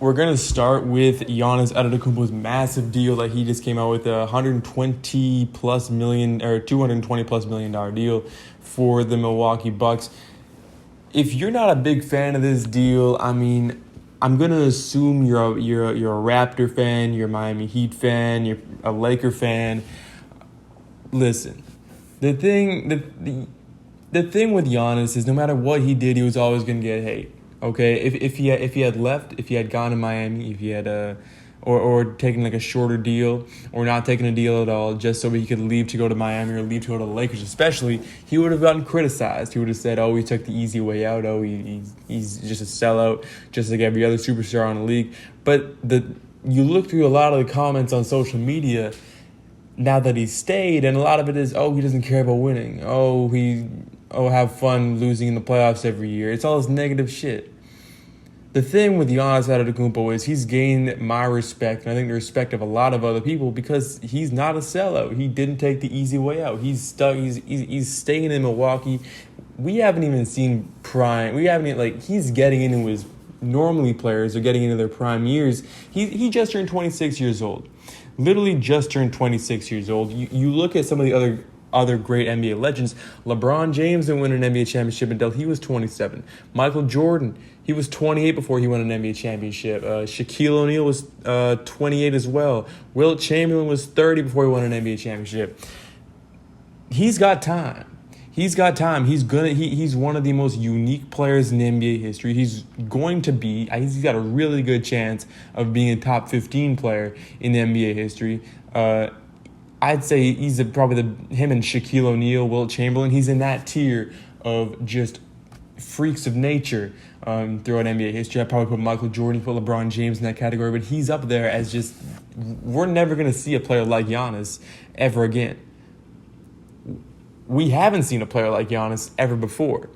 we're going to start with Giannis Antetokounmpo's massive deal that he just came out with, a $220+ million deal for the Milwaukee Bucks. If you're not a big fan of this deal, I mean, I'm going to assume you're a Raptor fan, you're a Miami Heat fan, you're a Laker fan. Listen, the thing with Giannis is no matter what he did, he was always going to get hate. Okay, if he had left, if he had gone to Miami, if he had or taken like a shorter deal or not taking a deal at all, just so he could leave to go to Miami or leave to go to the Lakers, especially, he would have gotten criticized. He would have said, "Oh, he took the easy way out. Oh, he's just a sellout, just like every other superstar in the league." But you look through a lot of the comments on social media now that he stayed, and a lot of it is, "Oh, he doesn't care about winning. Oh, have fun losing in the playoffs every year." It's all this negative shit. The thing with Giannis Antetokounmpo is he's gained my respect, and I think the respect of a lot of other people, because he's not a sellout. He didn't take the easy way out. He's stuck. He's staying in Milwaukee. We haven't even seen prime. We haven't he's getting into his normally players are getting into their prime years. He just turned 26 years old. Literally just turned 26 years old. You look at some of the other great NBA legends. LeBron James didn't win an NBA championship until he was 27. Michael Jordan, he was 28 before he won an NBA championship. Shaquille O'Neal was 28 as well. Wilt Chamberlain was 30 before he won an NBA championship. He's got time. He's got time. He's one of the most unique players in NBA history. He's got a really good chance of being a top 15 player in the NBA history. I'd say he's probably him and Shaquille O'Neal, Wilt Chamberlain. He's in that tier of just freaks of nature throughout NBA history. I'd probably put Michael Jordan, put LeBron James in that category, but he's up there as just, we're never going to see a player like Giannis ever again. We haven't seen a player like Giannis ever before.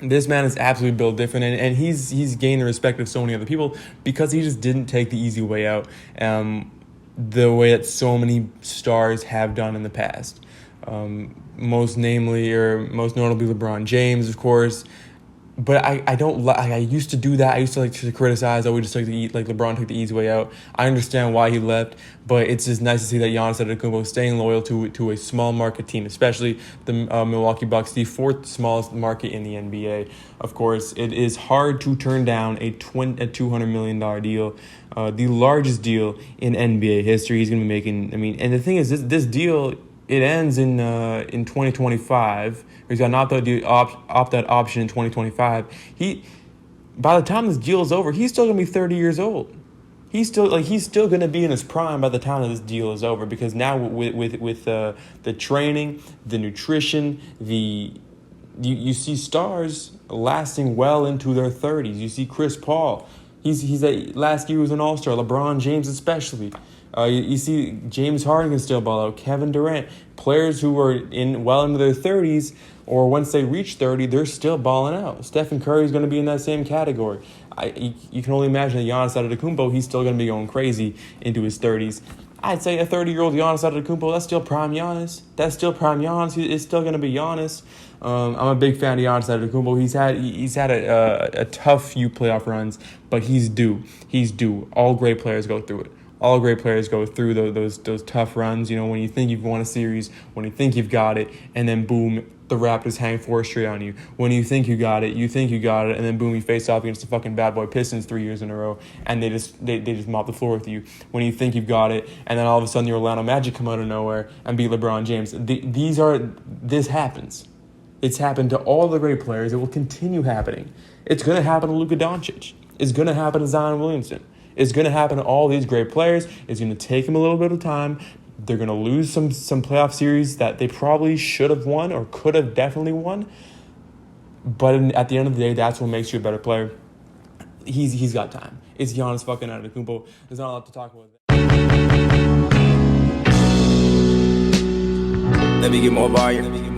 This man is absolutely built different, and he's gained the respect of so many other people because he just didn't take the easy way out. The way that so many stars have done in the past. Most notably LeBron James, of course. But I used to do that. I used to criticize. We just LeBron took the easy way out. I understand why he left, but it's just nice to see that Giannis Antetokounmpo is staying loyal to a small market team, especially the Milwaukee Bucks, the fourth smallest market in the NBA. Of course, it is hard to turn down a $200 million deal, the largest deal in NBA history. He's going to be making. And the thing is, this deal, it ends in 2025. He's got an opt-out option in 2025. By the time this deal is over, he's still gonna be 30 years old. He's still gonna be in his prime by the time that this deal is over, because now with the training, the nutrition, you see stars lasting well into their 30s. You see Chris Paul. Last year he was an all-star. LeBron James especially. You see James Harden can still ball out. Kevin Durant. Players who are well into their 30s, or once they reach 30, they're still balling out. Stephen Curry is going to be in that same category. You can only imagine that Giannis Antetokounmpo, he's still going to be going crazy into his 30s. I'd say a 30-year-old Giannis Antetokounmpo, that's still prime Giannis. It's still going to be Giannis. I'm a big fan of Giannis Antetokounmpo. He's had a tough few playoff runs, but he's due. All great players go through it. All great players go through those tough runs. When you think you've won a series, when you think you've got it, and then boom, the Raptors hang 4 straight on you. When you think you got it, and then boom, you face off against the fucking bad boy Pistons 3 years in a row, and they just mop the floor with you. When you think you've got it, and then all of a sudden the Orlando Magic come out of nowhere and beat LeBron James. This happens. It's happened to all the great players. It will continue happening. It's going to happen to Luka Doncic. It's going to happen to Zion Williamson. It's going to happen to all these great players. It's going to take them a little bit of time. They're going to lose some playoff series that they probably should have won or could have definitely won. But at the end of the day, that's what makes you a better player. He's got time. It's Giannis fucking Antetokounmpo. There's not a lot to talk about. Let me get more volume.